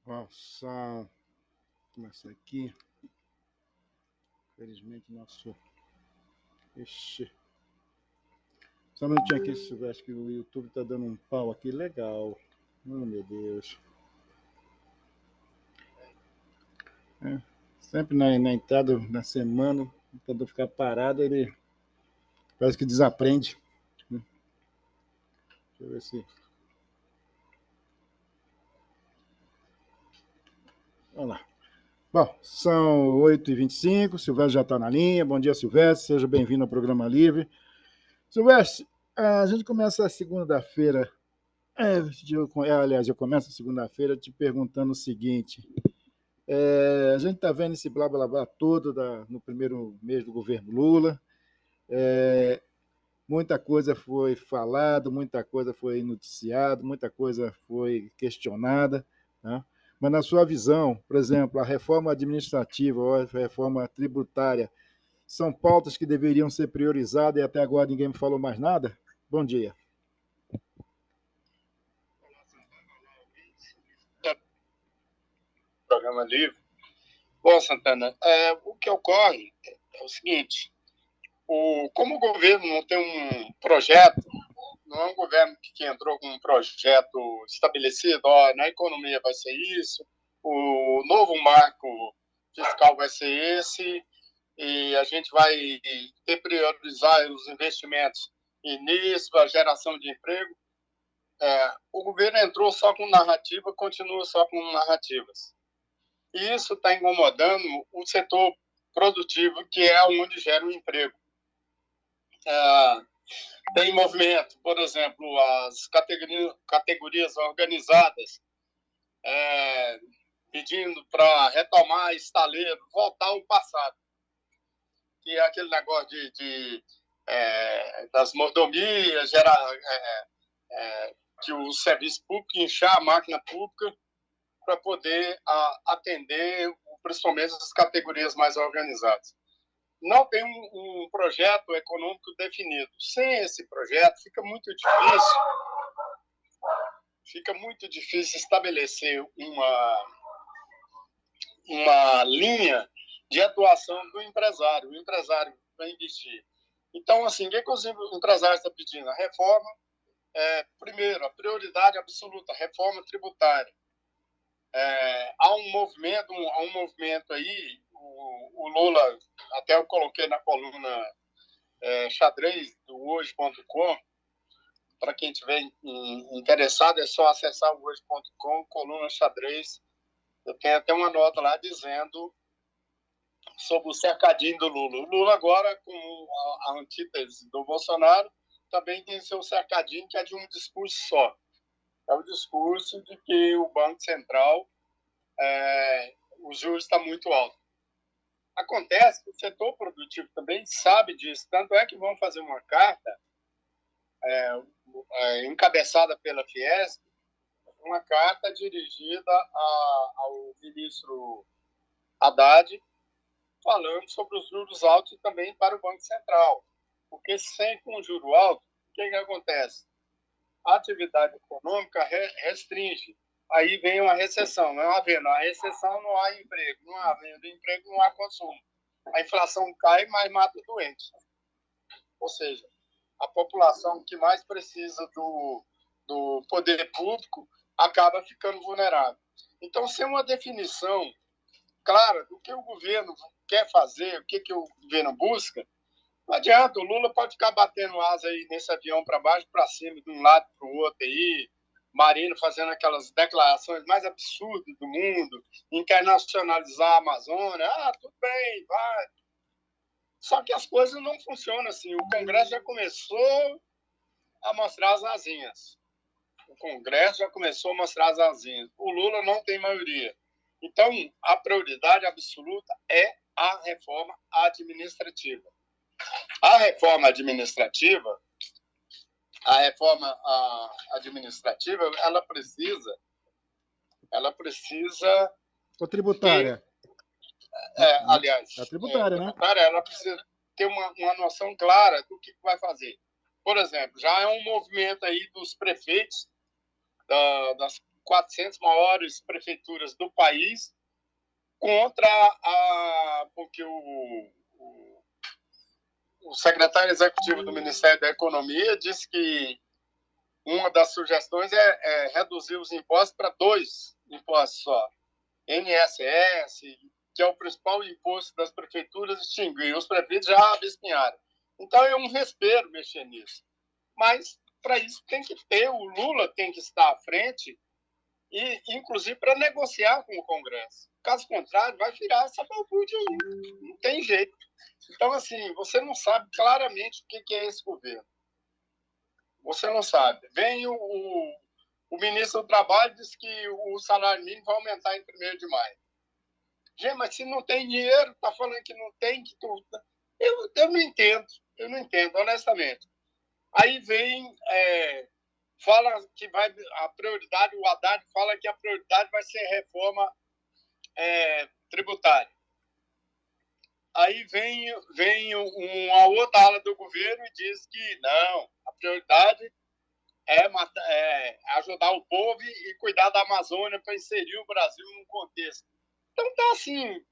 Nossa, começar aqui. Felizmente, nosso. Ixi. Só um minutinho aqui, se acho que o YouTube tá dando um pau aqui legal. Oh, meu Deus. É, sempre na entrada da semana, o computador ficar parado, ele parece que desaprende. Deixa eu ver se. Olha lá. Bom, são 8h25, Silvestre já está na linha. Bom dia, Silvestre, seja bem-vindo ao Programa Livre. Silvestre, a gente começa a segunda-feira. Aliás, eu começo a segunda-feira te perguntando o seguinte: a gente está vendo esse blá blá blá todo no primeiro mês do governo Lula. Muita coisa foi falado, muita coisa foi noticiado, muita coisa foi questionada, né? Mas na sua visão, por exemplo, a reforma administrativa ou a reforma tributária são pautas que deveriam ser priorizadas e até agora ninguém me falou mais nada? Bom dia. Programa Livre. Bom, Santana, o que ocorre é o seguinte: como o governo não tem um projeto, não é um governo que entrou com um projeto estabelecido, na economia vai ser isso, o novo marco fiscal vai ser esse, e a gente vai priorizar os investimentos nisso, a geração de emprego. O governo entrou só com narrativa, continua só com narrativas. E isso está incomodando o setor produtivo, que é onde gera o emprego. Tem movimento, por exemplo, as categorias organizadas pedindo para retomar estaleiro, voltar ao passado, que é aquele negócio das mordomias, que o serviço público inchar a máquina pública para poder atender principalmente as categorias mais organizadas. Não tem um projeto econômico definido. Sem esse projeto, fica muito difícil estabelecer uma linha de atuação do empresário. O empresário vai investir. Então, assim, o que os empresários estão pedindo? A reforma, primeiro, a prioridade absoluta, a reforma tributária. Há um movimento aí, o Lula, até eu coloquei na coluna xadrez do hoje.com, para quem estiver interessado, é só acessar o hoje.com, coluna xadrez. Eu tenho até uma nota lá dizendo sobre o cercadinho do Lula. O Lula agora, com a antítese do Bolsonaro, também tem seu cercadinho, que é de um discurso só. É o discurso de que o Banco Central, os juros estão muito altos. Acontece que o setor produtivo também sabe disso, tanto é que vão fazer uma carta encabeçada pela Fiesp, uma carta dirigida ao ministro Haddad, falando sobre os juros altos e também para o Banco Central. Porque sem um juro alto, o que acontece? A atividade econômica restringe. Aí vem uma recessão. Não havendo a recessão, não há emprego. Não havendo emprego, não há consumo. A inflação cai, mas mata o doente. Ou seja, a população que mais precisa do poder público acaba ficando vulnerável. Então, sem uma definição clara do que o governo quer fazer, o que o governo busca, não adianta. O Lula pode ficar batendo asa aí nesse avião para baixo, para cima, de um lado para o outro aí, Marino fazendo aquelas declarações mais absurdas do mundo, internacionalizar a Amazônia, tudo bem, vai. Só que as coisas não funcionam assim. O Congresso já começou a mostrar as asinhas. O Lula não tem maioria. Então, a prioridade absoluta é a reforma administrativa. A reforma administrativa, ela precisa Ou tributária? Aliás, a tributária, né? Ela precisa ter uma noção clara do que vai fazer. Por exemplo, já é um movimento aí dos prefeitos das 400 maiores prefeituras do país porque o secretário executivo do Ministério da Economia disse que uma das sugestões é reduzir os impostos para 2 impostos só. INSS, que é o principal imposto das prefeituras, extinguir. Os prefeitos já abespinharam. Então é um respiro mexer nisso. Mas, para isso, tem que ter, o Lula tem que estar à frente, e inclusive para negociar com o Congresso. Caso contrário, vai virar essa balbúrdia aí. Não tem jeito. Então, assim, você não sabe claramente o que é esse governo. Você não sabe. Vem o ministro do Trabalho diz que o salário mínimo vai aumentar em 1º de maio. Gente, mas se não tem dinheiro, está falando que não tem, que tudo. Eu não entendo, honestamente. Aí vem, fala que a prioridade, o Haddad fala que a prioridade vai ser reforma tributária. Aí vem uma outra ala do governo e diz que não, a prioridade é ajudar o povo e cuidar da Amazônia para inserir o Brasil num contexto. Então tá assim,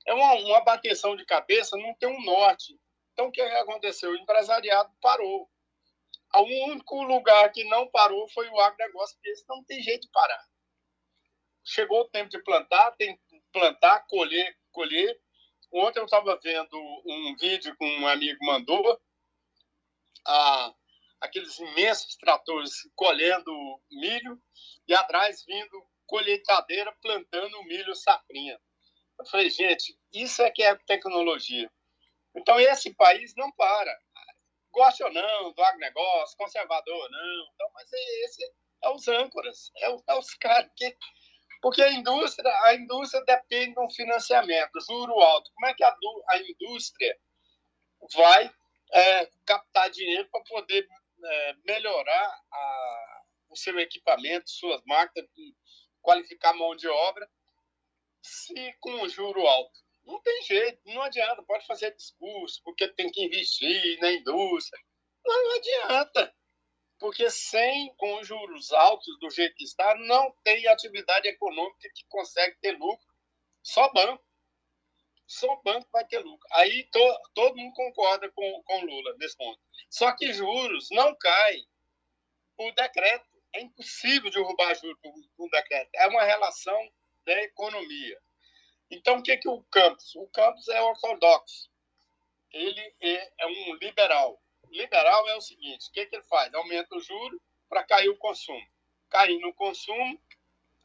é uma bateção de cabeça, não tem um norte. Então o que aconteceu? O empresariado parou. O único lugar que não parou foi o agronegócio, porque esse não tem jeito de parar. Chegou o tempo de plantar, tem que plantar, colher. Ontem eu estava vendo um vídeo que um amigo mandou, aqueles imensos tratores colhendo milho e atrás vindo colheitadeira plantando o milho safrinha. Eu falei, gente, isso é que é tecnologia. Então, esse país não para. Goste ou não do agronegócio, conservador ou não. Então, mas esse é os âncoras, é os caras que... Porque a indústria depende de um financiamento, juro alto. Como é que a indústria vai captar dinheiro para poder melhorar o seu equipamento, suas máquinas, qualificar a mão de obra, se com juro alto? Não tem jeito, não adianta. Pode fazer discurso, porque tem que investir na indústria. Não adianta, porque com juros altos do jeito que está, não tem atividade econômica que consegue ter lucro. Só banco vai ter lucro. Aí todo mundo concorda com Lula nesse ponto. Só que juros não caem por decreto. É impossível derrubar juros por decreto. É uma relação da economia. Então, o que é o Campos? O Campos é ortodoxo. Ele é um liberal. Liberal é o seguinte, o que ele faz? Aumenta o juro para cair o consumo. Caindo o consumo,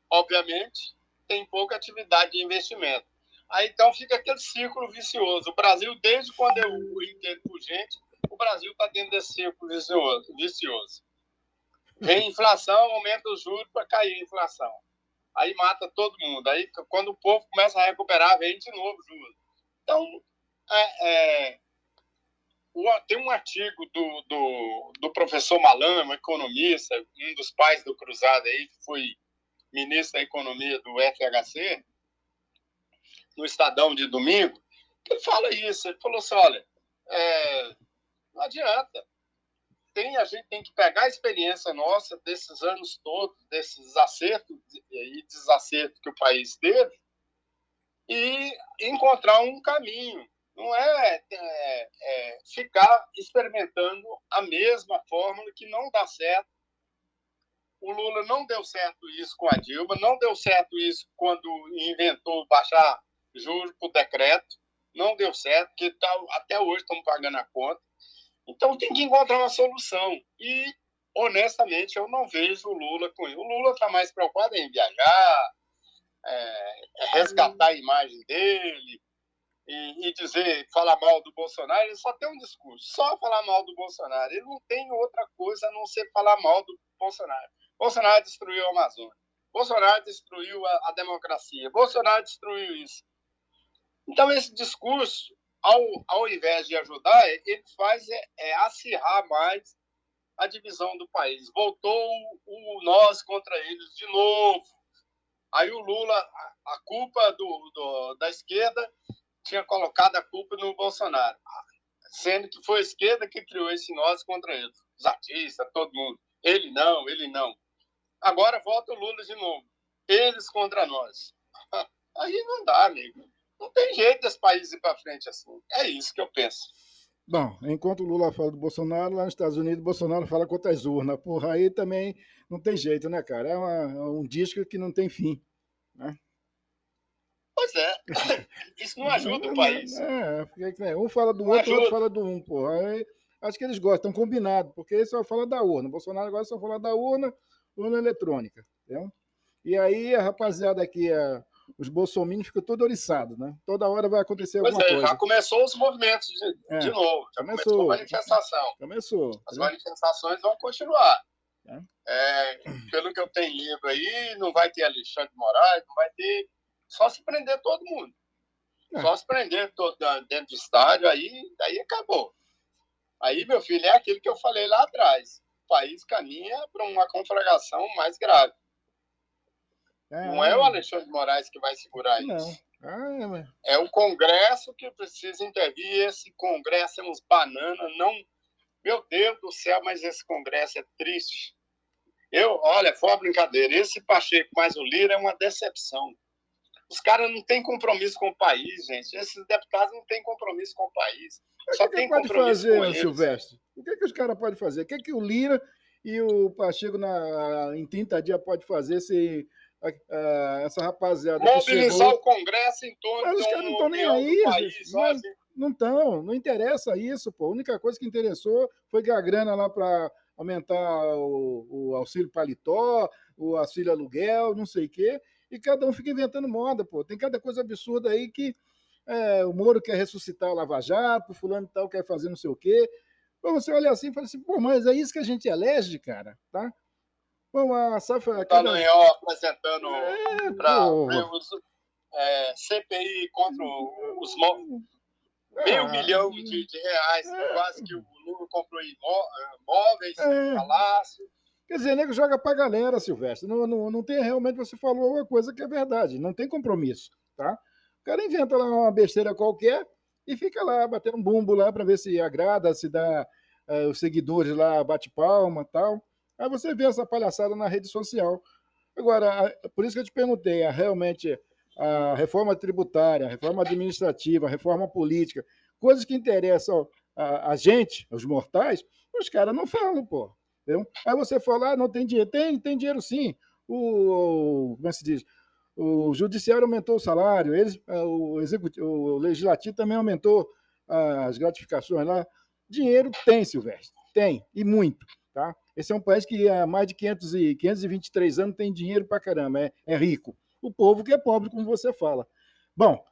obviamente, tem pouca atividade de investimento. Aí, então, fica aquele círculo vicioso. O Brasil, desde quando eu entendo por gente, o Brasil está dentro desse círculo vicioso. Vem inflação, aumenta os juros para cair a inflação. Aí mata todo mundo. Aí, quando o povo começa a recuperar, vem de novo juros. Então, tem um artigo do professor Malan, um economista, um dos pais do Cruzado aí, que foi ministro da Economia do FHC, no Estadão de domingo, ele fala isso. Ele falou assim, olha, não adianta. A gente tem que pegar a experiência nossa desses anos todos, desses acertos e desacertos que o país teve, e encontrar um caminho. Não ficar experimentando a mesma fórmula que não dá certo. O Lula não deu certo isso com a Dilma, não deu certo isso quando inventou baixar juros por decreto, não deu certo, porque até hoje estamos pagando a conta. Então tem que encontrar uma solução. E, honestamente, eu não vejo o Lula com isso. O Lula está mais preocupado em viajar, resgatar a imagem dele e falar mal do Bolsonaro. Ele só tem um discurso, só falar mal do Bolsonaro. Ele não tem outra coisa a não ser falar mal do Bolsonaro. Bolsonaro destruiu a Amazônia. Bolsonaro destruiu a democracia. Bolsonaro destruiu isso. Então, esse discurso, ao invés de ajudar, ele faz acirrar mais a divisão do país. Voltou o nós contra eles de novo. Aí o Lula, a culpa da esquerda, tinha colocado a culpa no Bolsonaro, sendo que foi a esquerda que criou esse nós contra eles. Os artistas, todo mundo. Ele não. Agora volta o Lula de novo. Eles contra nós. Aí não dá, amigo. Não tem jeito desse país ir para frente assim. É isso que eu penso. Bom, enquanto o Lula fala do Bolsonaro, lá nos Estados Unidos, o Bolsonaro fala contra as urnas. Porra, aí também não tem jeito, né, cara? É um disco que não tem fim, né? Pois é. Isso não ajuda o país. Um fala do Não outro, o outro ajuda. fala do um, porra. Aí, acho que eles gostam, combinado, porque ele só fala da urna. O Bolsonaro agora só fala da urna, urna eletrônica, entendeu? E aí a rapaziada aqui, os bolsominions ficam todos oriçados, né? Toda hora vai acontecer Pois alguma é, já coisa. começou os movimentos de É, novo. Já começou a começou, manifestação. começou, As entendeu? manifestações vão continuar. É. Pelo que eu tenho lido aí, não vai ter Alexandre de Moraes, não vai ter. Só se prender todo mundo. É. Só se prender dentro do estádio, aí acabou. Aí, meu filho, é aquilo que eu falei lá atrás. O país caminha para uma conflagração mais grave. Não é o Alexandre de Moraes que vai segurar Não. isso. É o Congresso que precisa intervir. Esse Congresso é uns bananas, não. Meu Deus do céu, mas esse Congresso é triste. Olha, foi uma brincadeira. Esse Pacheco mais o Lira é uma decepção. Os caras não têm compromisso com o país, gente. Esses deputados não têm compromisso com o país. Mas Só o que tem pode compromisso com fazer, eles. Silvestre? O que os caras podem fazer? O que o Lira e o Pacheco em 30 dias pode fazer se essa rapaziada que Mobilizar chegou. o Congresso em torno Mas de os caras não uma estão nem união do aí, país. mas não estão, não interessa isso, pô. A única coisa que interessou foi que a grana lá para aumentar o auxílio paletó, o auxílio aluguel, não sei o quê, e cada um fica inventando moda, pô. Tem cada coisa absurda aí que o Moro quer ressuscitar a Lava Jato, o fulano e tal quer fazer não sei o quê. Pô, você olha assim e fala assim, pô, mas é isso que a gente elege, cara, tá? Pô, a safra, O cada... Dallagnol apresentando para Porra. CPI contra os meio Ah, milhão de reais, quase que o Lula comprou imóveis, é, palácio. quer dizer, nego joga pra galera, Silvestre. Não tem realmente, você falou uma coisa que é verdade, não tem compromisso, tá? O cara inventa lá uma besteira qualquer e fica lá batendo um bumbo lá para ver se agrada, se dá os seguidores lá, bate palma e tal. Aí você vê essa palhaçada na rede social. Agora, por isso que eu te perguntei, realmente a reforma tributária, a reforma administrativa, a reforma política, coisas que interessam a gente, os mortais, os caras não falam, pô. Entendeu? Aí você fala, não tem dinheiro. Tem dinheiro sim. Como é que se diz? O judiciário aumentou o salário, o legislativo também aumentou as gratificações lá. Dinheiro tem, Silvestre, tem, e muito. Tá? Esse é um país que há mais de 523 anos tem dinheiro pra caramba, é rico. O povo que é pobre, como você fala. Bom,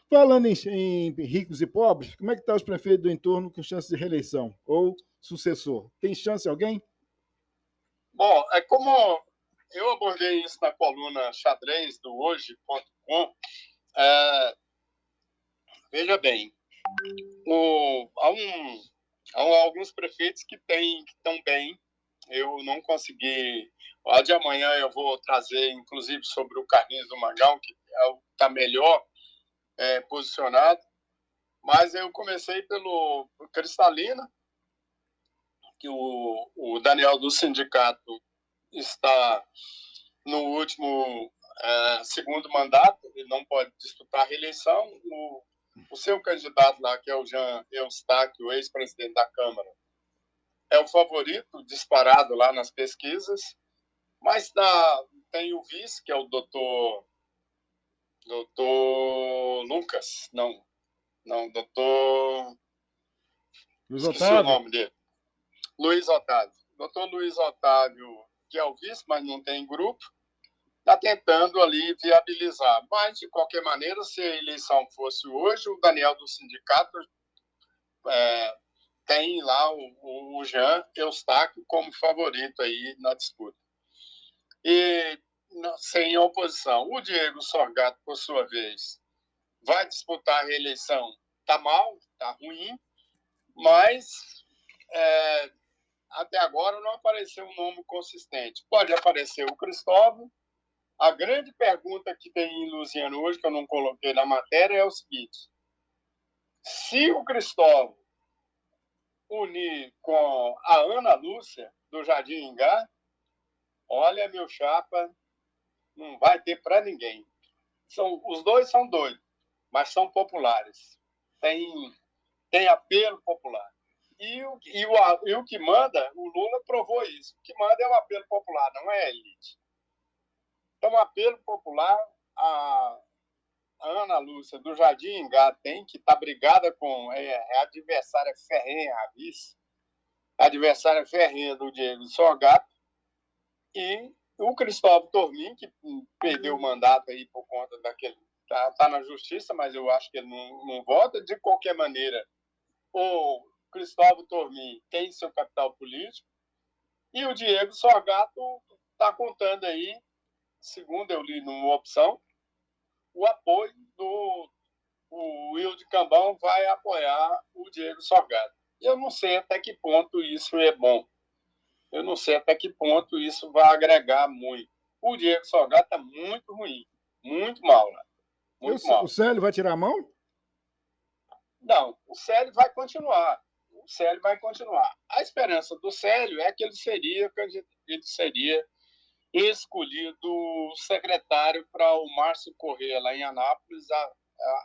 falando em ricos e pobres, como é que estão os prefeitos do entorno com chance de reeleição? Ou sucessor? Tem chance alguém? Bom, é como eu abordei isso na coluna xadrez do hoje.com. Veja bem, há alguns prefeitos que estão bem. Eu não consegui. A de amanhã eu vou trazer, inclusive, sobre o Carlinhos do Magal, que está melhor posicionado. Mas eu comecei pelo Cristalina, que o Daniel do sindicato está no último segundo mandato, ele não pode disputar a reeleição. O seu candidato lá, que é o Jean Eustáquio, ex-presidente da Câmara, é o favorito, disparado lá nas pesquisas, mas tem o vice, que é o doutor Lucas, doutor... Luiz Esqueci o Otávio? nome dele. Luiz Otávio. Doutor Luiz Otávio, que é o vice, mas não tem grupo, está tentando ali viabilizar. Mas, de qualquer maneira, se a eleição fosse hoje, o Daniel do sindicato tem lá o Jean Eustáquio como favorito aí na disputa. E sem oposição. O Diego Sorgato, por sua vez, vai disputar a reeleição. Está mal, está ruim, mas até agora não apareceu um nome consistente. Pode aparecer o Cristóvão. A grande pergunta que tem em Luziano hoje, que eu não coloquei na matéria, é o seguinte: se o Cristóvão unir com a Ana Lúcia, do Jardim Ingá, Olha, meu chapa, não vai ter para ninguém. Os dois são doidos, mas são populares. Tem apelo popular. E o que manda, o Lula provou isso. O que manda é o apelo popular, não é a elite. Então, o apelo popular, a Ana Lúcia do Jardim Engá tem, que está brigada com a adversária ferrenha, a vice, a adversária ferrenha do Diego Sorgato, e o Cristóvão Tormin, que perdeu o mandato aí por conta daquele. Está na justiça, mas eu acho que ele não vota. De qualquer maneira, o Cristóvão Tormin tem seu capital político, e o Diego Sorgato está contando aí, segundo eu li numa opção, o apoio do o Wilde Cambão vai apoiar o Diego Sorgato. Eu não sei até que ponto isso é bom. Eu não sei até que ponto isso vai agregar muito. O Diego Sorgato está muito ruim, muito mal lá. Muito mal. O Célio vai tirar a mão? Não, o Célio vai continuar. O Célio vai continuar. A esperança do Célio é que ele seria escolhido secretário para o Márcio Corrêa, lá em Anápolis,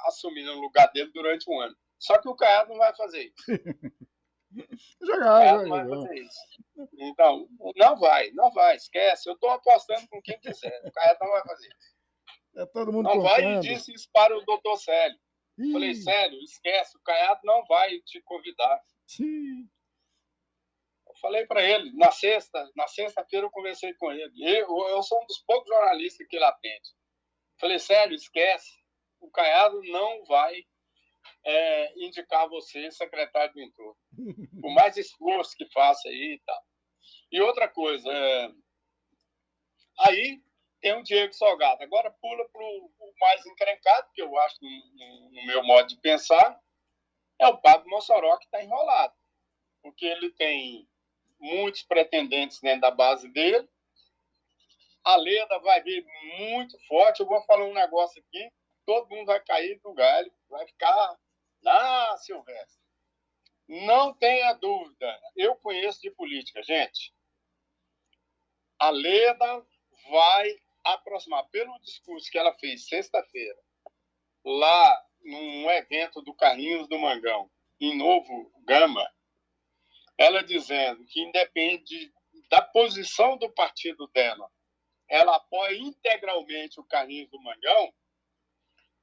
assumir no lugar dele durante um ano. Só que o Caiado não vai fazer isso. Jogar. Não vai fazer isso. Então, não vai, esquece. Eu estou apostando com quem quiser. O Caiado não vai fazer isso. É todo mundo não contando. Vai e disse isso para o doutor Célio. Falei, Célio, esquece, o Caiado não vai te convidar. Eu falei para ele, na sexta-feira eu conversei com ele. Eu sou um dos poucos jornalistas que ele atende. Falei, Célio, esquece, o Caiado não vai indicar você secretário do entorno. Por mais esforço que faça aí e tal. E outra coisa, aí tem o Diego Salgado. Agora pula para o mais encrencado, que eu acho, no meu modo de pensar, é o Pablo Mossoró, que está enrolado. Porque ele tem muitos pretendentes dentro da base dele. A Leda vai vir muito forte. Eu vou falar um negócio aqui, todo mundo vai cair do galho, vai ficar lá, Silvestre. Não tenha dúvida. Eu conheço de política, gente. A Leda vai aproximar, pelo discurso que ela fez sexta-feira, lá num evento do Carrinhos do Mangão, em Novo Gama, ela dizendo que independe da posição do partido dela, ela apoia integralmente o Carlinhos do Mangão,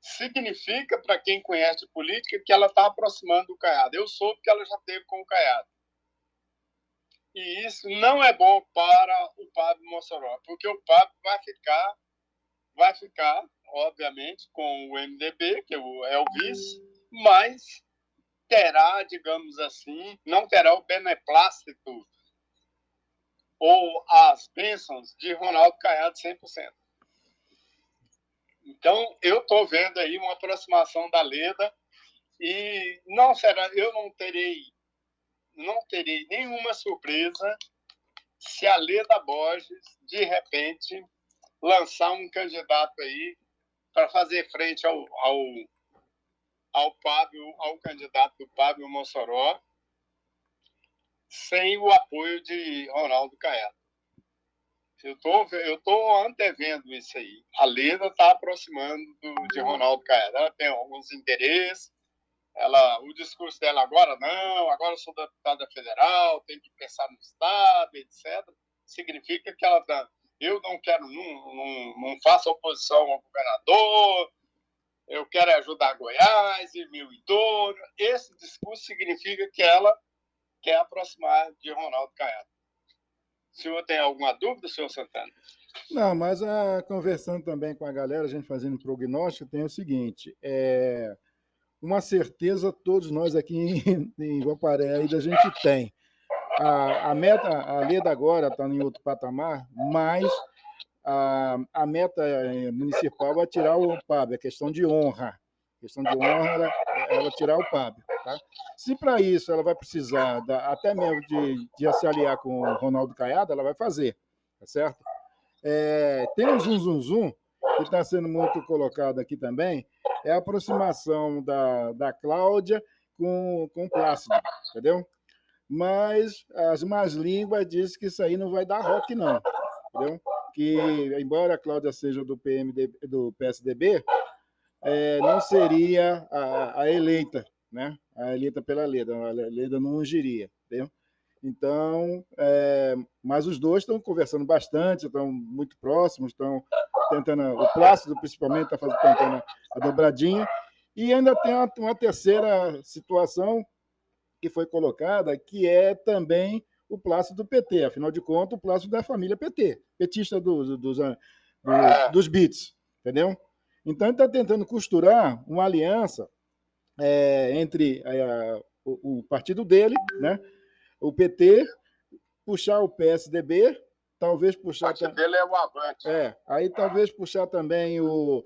significa, para quem conhece política, que ela está aproximando do Caiado. Eu soube que ela já teve com o Caiado. E isso não é bom para o Pablo Mossoró, porque o Pablo vai ficar, obviamente, com o MDB, que é o vice, mas terá, digamos assim, não terá o beneplácito ou as bênçãos de Ronaldo Caiado 100%. Então, eu estou vendo aí uma aproximação da Leda e eu não terei nenhuma surpresa se a Leda Borges, de repente, lançar um candidato aí para fazer frente ao candidato do Pablo Mossoró, sem o apoio de Ronaldo Caiado. Eu estou antevendo isso aí. A Leda está aproximando de Ronaldo Caiado. Ela tem alguns interesses. O discurso dela agora eu sou deputada federal, tenho que pensar no Estado, etc. Significa que ela está. Eu não quero, não faço oposição ao governador, eu quero ajudar Goiás e meu entorno. Esse discurso significa que ela quer aproximar de Ronaldo Caiado. O senhor tem alguma dúvida, senhor Santana? Não, mas conversando também com a galera, a gente fazendo prognóstico, tem o seguinte: uma certeza todos nós aqui em Guaparé ainda a gente tem. A Leda agora está em outro patamar, mas a meta municipal é tirar o Pab, é questão de honra. Questão de honra ela tirar o Pab. Tá? Se para isso ela vai precisar até mesmo de se aliar com o Ronaldo Caiado, ela vai fazer, tá certo? Tem um zum que está sendo muito colocado aqui também, é a aproximação da Cláudia com o Plácido, entendeu? Mas as más línguas dizem que isso aí não vai dar rock, não. entendeu? Que, embora a Cláudia seja do PSDB, não seria a eleita, né? A eleita pela Leda. A Leda não ungiria, entendeu? Então, mas os dois estão conversando bastante, estão muito próximos, estão tentando, o Plácido principalmente está tentando a dobradinha, e ainda tem uma terceira situação que foi colocada, que é também o Plácido do PT, afinal de contas, o Plácido da família PT, petista dos Beats, entendeu? Então, ele está tentando costurar uma aliança entre o partido dele, né, o PT, puxar o PSDB, talvez puxar... O partido dele é o Avante. Aí talvez puxar também o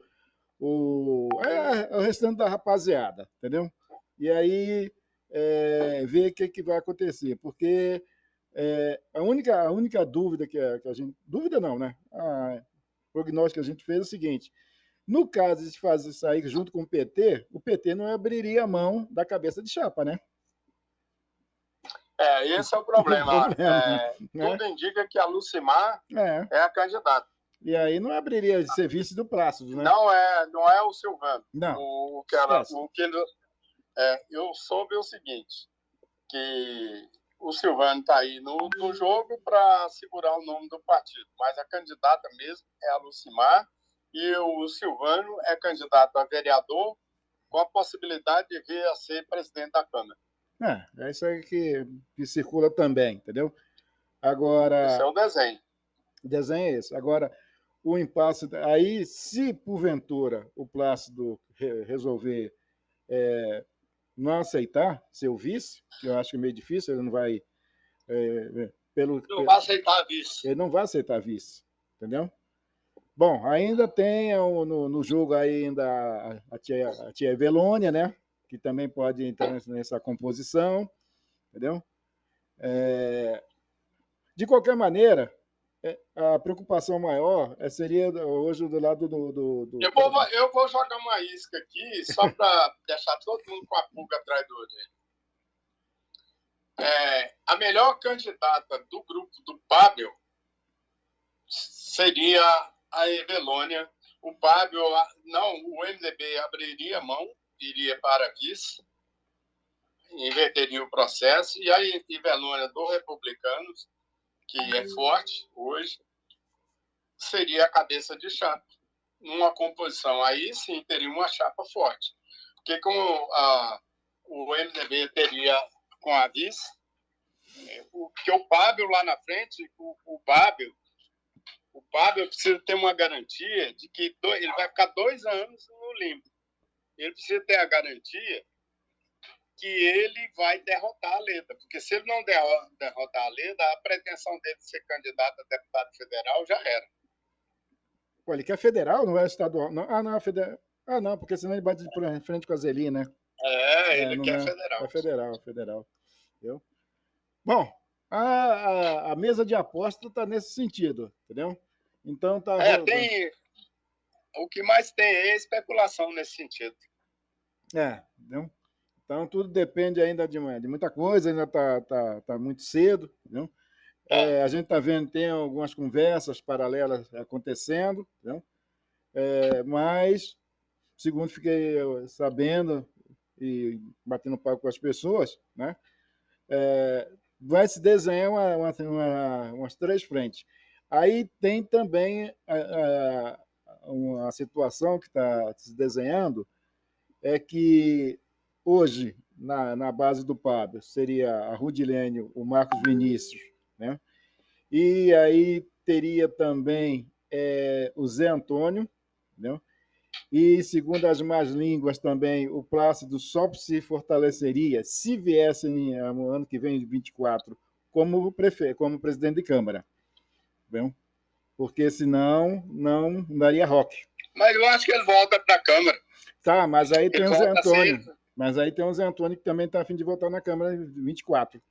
restante da rapaziada, entendeu? E aí ver o que vai acontecer, porque a única dúvida que a gente... Dúvida não, né? A prognóstico que a gente fez é o seguinte: no caso de fazer sair junto com o PT não abriria a mão da cabeça de chapa, né? Esse é o problema. Né? Tudo indica que a Lucimar é a candidata. E aí não abriria de ser vice do Plácido, né? Não é o Silvano. Não. Eu soube o seguinte, que o Silvano está aí no jogo para segurar o nome do partido, mas a candidata mesmo é a Lucimar, e o Silvano é candidato a vereador com a possibilidade de vir a ser presidente da Câmara. É isso aí que circula também, entendeu? Agora... Esse é o desenho. O desenho é esse. Agora, o impasse... Aí, se porventura o Plácido resolver não aceitar ser o vice, que eu acho que é meio difícil, ele não vai... Não vai aceitar vice. Ele não vai aceitar vice, entendeu? Bom, ainda tem no jogo ainda a tia Evelônia, né? Que também pode entrar nessa composição, entendeu? De qualquer maneira, a preocupação maior seria hoje do lado do... Eu vou jogar uma isca aqui, só para deixar todo mundo com a pulga atrás do orelho. A melhor candidata do grupo do Pábio seria a Evelônia. O Pábio, o MDB abriria mão, iria para vice, inverteria o processo, e a Evelônia do Republicanos, que é forte hoje, seria a cabeça de chapa. Numa composição, aí sim teria uma chapa forte. Porque o MDB teria com a vice, porque o Pábio lá na frente, o Pábio precisa ter uma garantia de que ele vai ficar 2 anos no limbo. Ele precisa ter a garantia que ele vai derrotar a Leda, porque se ele não derrotar a Leda, a pretensão dele de ser candidato a deputado federal já era. Pô, ele quer federal, não é estadual? Não. Não, é federal. Não, porque senão ele bate de frente com a Zeli, né? Ele quer federal. É federal. Entendeu? Bom, a mesa de aposta está nesse sentido, entendeu? Então tá. O que mais tem é especulação nesse sentido. Entendeu? Então tudo depende ainda de muita coisa, ainda tá muito cedo, entendeu? A gente está vendo, tem algumas conversas paralelas acontecendo, entendeu? Mas, segundo fiquei sabendo e batendo papo com as pessoas, né? Vai se desenhar umas 3 frentes. Aí tem também uma situação que está se desenhando, é que hoje, na base do Pábio, seria a Rudilene, o Marcos Vinícius, né? E aí teria também o Zé Antônio, né? E, segundo as más línguas também, o Plácido só se fortaleceria se viesse no ano que vem, 24, como presidente de Câmara. Bem? Porque senão não daria rock. Mas eu acho que ele volta para a Câmara. Tá, mas aí tem o Zé Antônio. Mas aí tem o Zé Antônio que também está a fim de votar na Câmara em 24.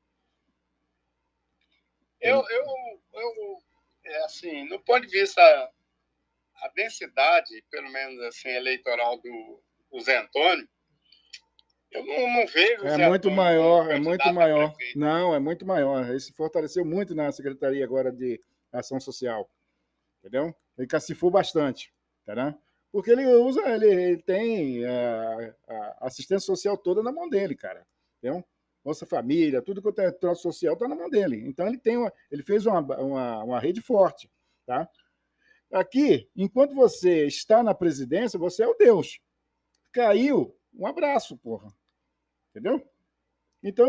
Assim, no ponto de vista a densidade, pelo menos assim, eleitoral do Zé Antônio, eu não vejo. É muito maior. Não, é muito maior. Ele se fortaleceu muito na Secretaria agora de Ação Social. entendeu? Ele cacifou bastante, entendeu? Porque ele tem a assistência social toda na mão dele, cara, entendeu? Nossa Família, tudo que é troço social está na mão dele. Então ele fez uma rede forte, tá? Aqui, enquanto você está na presidência, você é o Deus. Caiu, um abraço, porra. Entendeu? Então,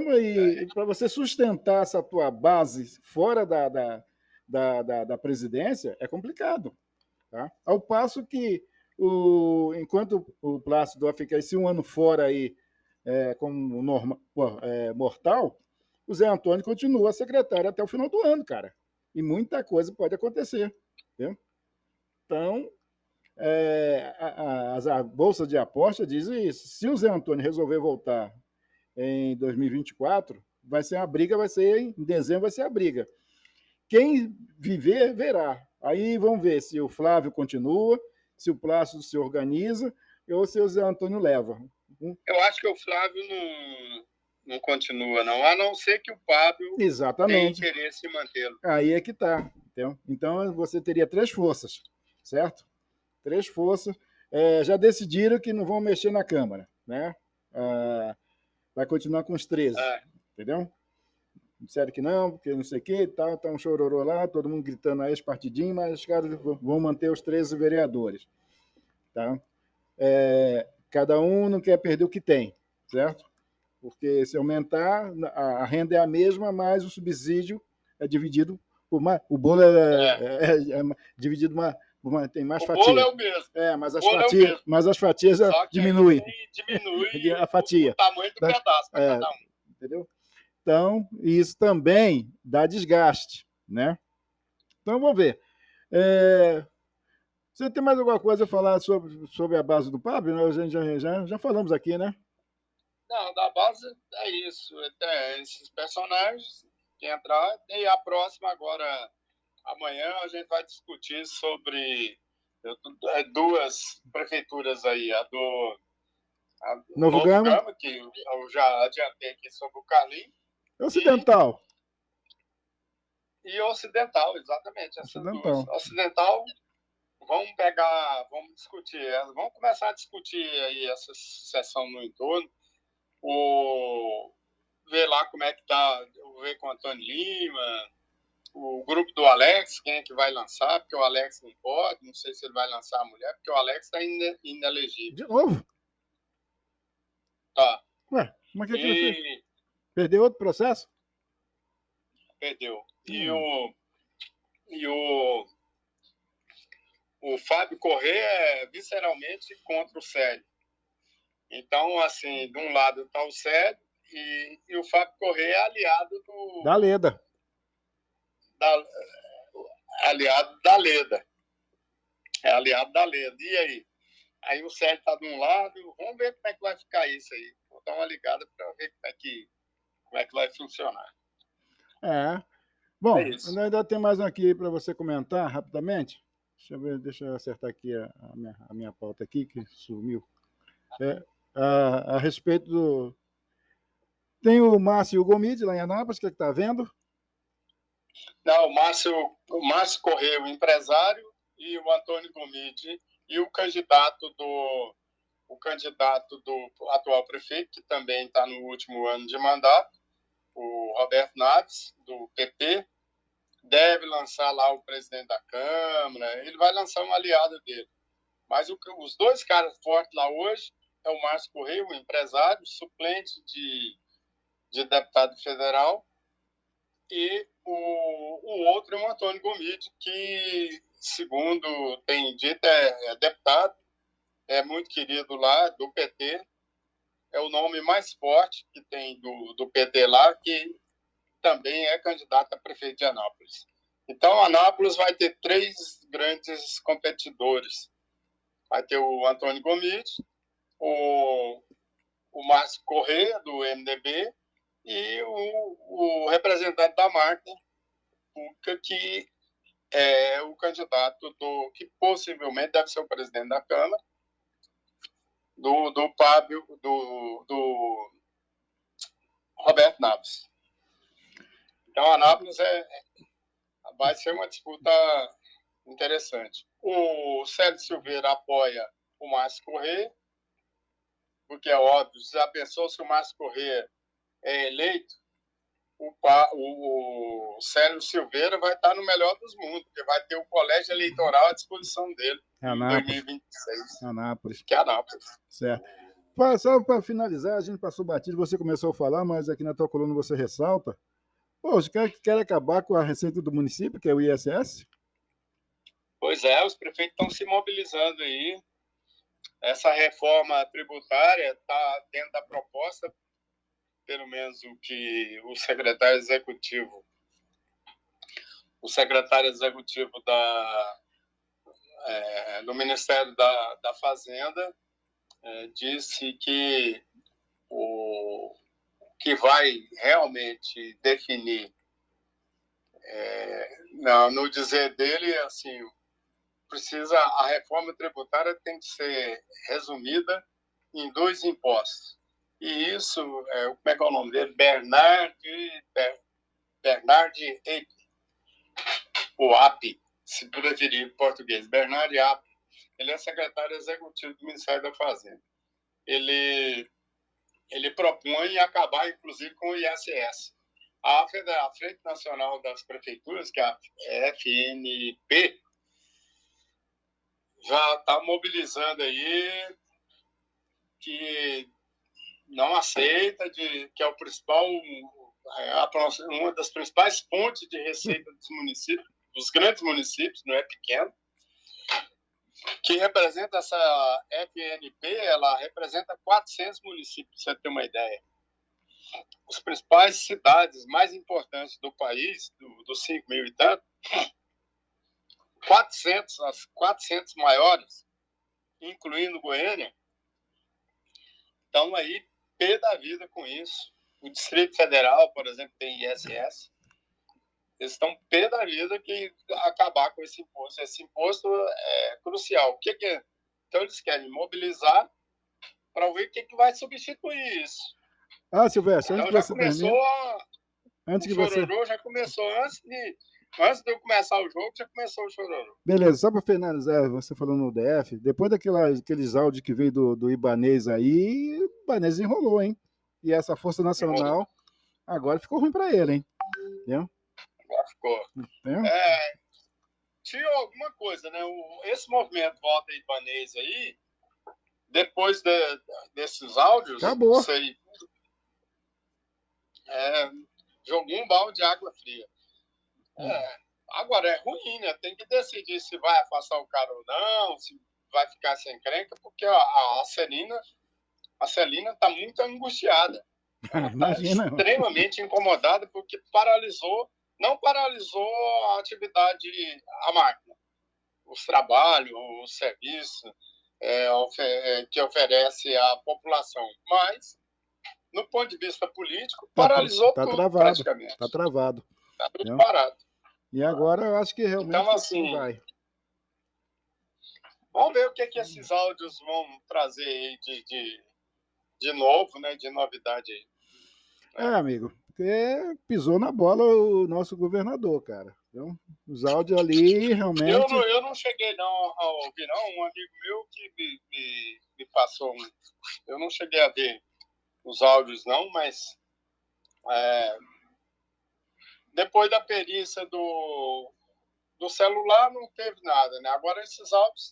para você sustentar essa tua base fora da presidência, é complicado. Tá? Ao passo que, enquanto o Plácido vai ficar esse um ano fora aí, como mortal, o Zé Antônio continua secretário até o final do ano, cara. E muita coisa pode acontecer. Entendeu? Então, a Bolsa de Aposta diz isso. Se o Zé Antônio resolver voltar em 2024, vai ser em dezembro vai ser a briga. Quem viver, verá. Aí vamos ver se o Flávio continua, se o Plácido se organiza ou se o Zé Antônio leva. Eu acho que o Flávio não continua, não, a não ser que o Fábio Exatamente. tenha interesse em mantê-lo. Aí é que está. Então você teria 3 forças, certo? 3 forças. Já decidiram que não vão mexer na Câmara, né? Vai continuar com os 13, entendeu? Disseram que não, porque não sei o que, tá um chororô lá, todo mundo gritando aí, partidinho, mas os caras vão manter os 13 vereadores. Tá? Cada um não quer perder o que tem, certo? Porque se aumentar, a renda é a mesma, mas o subsídio é dividido por mais. O bolo é dividido tem mais fatia. O bolo é o mesmo. Mas as fatias já diminuem. Diminui a fatia. O tamanho do pedaço para cada um. Entendeu? Então, isso também dá desgaste, né? Então, vamos ver. Você tem mais alguma coisa a falar sobre a base do Pablo? Nós já falamos aqui, né? Não, da base é isso. Esses personagens que entrar. E a próxima agora, amanhã, a gente vai discutir sobre 2 prefeituras aí. A do Novo Gama, que eu já adiantei aqui sobre o Carlinhos. Ocidental. E Ocidental, exatamente. Essas duas. Ocidental, vamos discutir. Vamos começar a discutir aí essa sessão no entorno. Ver lá como é que tá, ver com o Antônio Lima, o grupo do Alex, quem é que vai lançar, porque o Alex não pode, não sei se ele vai lançar a mulher, porque o Alex está inelegível. De novo? Tá. Ué, como é que ele fez? Perdeu outro processo? Perdeu. O Fábio Corrêa é visceralmente contra o Célio. Então, assim, de um lado está o Célio e o Fábio Corrêa é aliado da Leda. Aliado da Leda. É aliado da Leda. E aí? Aí o Célio está de um lado, vamos ver como é que vai ficar isso aí. Vou dar uma ligada para ver como é que vai funcionar. Bom, ainda tem mais um aqui para você comentar rapidamente. Deixa eu acertar aqui a minha pauta aqui, que sumiu. A respeito do... Tem o Márcio Gomide lá em Anápolis, que está vendo? Não, o Márcio Corrêa, o empresário, e o Antônio Gomide, e o candidato do atual prefeito, que também está no último ano de mandato, o Roberto Naves, do PP, deve lançar lá o presidente da Câmara, ele vai lançar um aliado dele. Mas os 2 caras fortes lá hoje é o Márcio Corrêa, o empresário, suplente de deputado federal, e o outro é o Antônio Gomide, que, segundo tem dito, é deputado, é muito querido lá, do PT, é o nome mais forte que tem do PT lá, que também é candidato a prefeito de Anápolis. Então, Anápolis vai ter 3 grandes competidores. Vai ter o Antônio Gomide, o Márcio Corrêa, do MDB, e o representante da marca, que é o candidato que possivelmente deve ser o presidente da Câmara, do Fábio, do Roberto Naves. Então, Anápolis vai ser uma disputa interessante. O Célio Silveira apoia o Márcio Corrêa, porque é óbvio, já pensou se o Márcio Corrêa é eleito, o Célio Silveira vai estar no melhor dos mundos, porque vai ter o colégio eleitoral à disposição dele em 2026. Anápolis. Que é Anápolis. Certo. Só para finalizar, a gente passou batido, você começou a falar, mas aqui na tua coluna você ressalta. Pô, os caras que querem acabar com a receita do município, que é o ISS? Pois é, os prefeitos estão se mobilizando aí. Essa reforma tributária está dentro da proposta, pelo menos o que o secretário executivo do Ministério da Fazenda disse que o que vai realmente definir, no dizer dele, assim, a reforma tributária tem que ser resumida em 2 impostos. E isso, como é que é o nome dele? Bernard Ape, o Ape, se preferir em português, Bernard Ape. Ele é secretário executivo do Ministério da Fazenda. Ele propõe acabar, inclusive, com o ISS. A Frente Nacional das Prefeituras, que é a FNP, já está mobilizando aí, que não aceita, que é o principal, uma das principais fontes de receita dos municípios, dos grandes municípios, não é pequeno, que representa essa FNP, ela representa 400 municípios, para você ter uma ideia. As principais cidades mais importantes do país, dos 5 mil e tanto, as 400 maiores, incluindo Goiânia, estão aí pé da vida com isso. O Distrito Federal, por exemplo, tem ISS. Eles estão pé da vida que acabar com esse imposto. Esse imposto é crucial. Então, eles querem mobilizar para ver o que vai substituir isso. Silvestre, então, já começou o chororô já começou antes de eu começar o jogo, já começou o chororô. Beleza, só para finalizar, você falando no DF, depois daqueles áudios que veio do Ibanez aí, o Ibanez enrolou, hein? E essa Força Nacional agora ficou ruim para ele, hein? Entendeu? Agora ficou. Tinha alguma coisa, né? Esse movimento Volta Ibanez aí, depois desses áudios, acabou. Isso aí, jogou um balde de água fria. Agora é ruim, né? Tem que decidir se vai afastar o cara ou não, se vai ficar sem encrenca, porque a Celina está muito angustiada. Imagina. Tá extremamente incomodada, porque não paralisou a atividade, a máquina, os trabalhos, o serviço que oferece à população. Mas, no ponto de vista político, paralisou tudo, travado, praticamente. Está travado. Está tudo parado. E agora eu acho que realmente então, assim, não vai. Vamos ver o que esses áudios vão trazer aí de novo, né? De novidade aí. Amigo, porque pisou na bola o nosso governador, cara. Então, os áudios ali realmente. Eu não cheguei a ouvir, não. Um amigo meu que me passou eu não cheguei a ver os áudios, não, mas depois da perícia do celular não teve nada, né? Agora esses áudios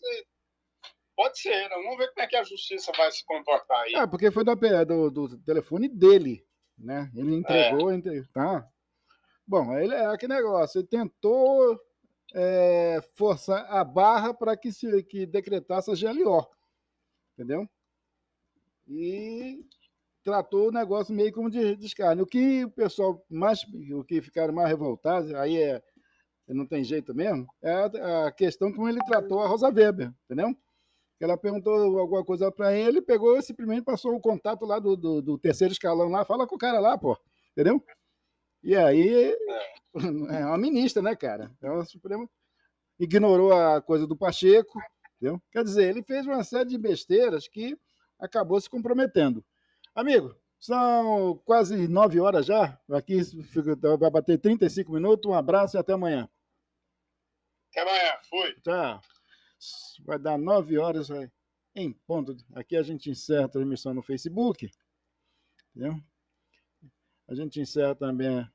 pode ser, né? Vamos ver como é que a justiça vai se comportar aí. Porque foi do telefone dele, né? Ele entregou, tá? Bom, ele é aquele negócio, ele tentou forçar a barra para que decretasse a GLO, entendeu? E tratou o negócio meio como de descarne. O que o que ficaram mais revoltados, aí não tem jeito mesmo, é a questão como ele tratou a Rosa Weber, entendeu? Ela perguntou alguma coisa para ele, pegou e simplesmente passou o contato lá do terceiro escalão lá, fala com o cara lá, pô, entendeu? E aí é uma ministra, né, cara? É o Supremo ignorou a coisa do Pacheco, entendeu? Quer dizer, ele fez uma série de besteiras que acabou se comprometendo. Amigo, são quase 9 horas já. Aqui vai bater 35 minutos. Um abraço e até amanhã. Até amanhã. Fui. Tá. Vai dar 9 horas em ponto. Aqui a gente encerra a transmissão no Facebook. Entendeu? A gente encerra também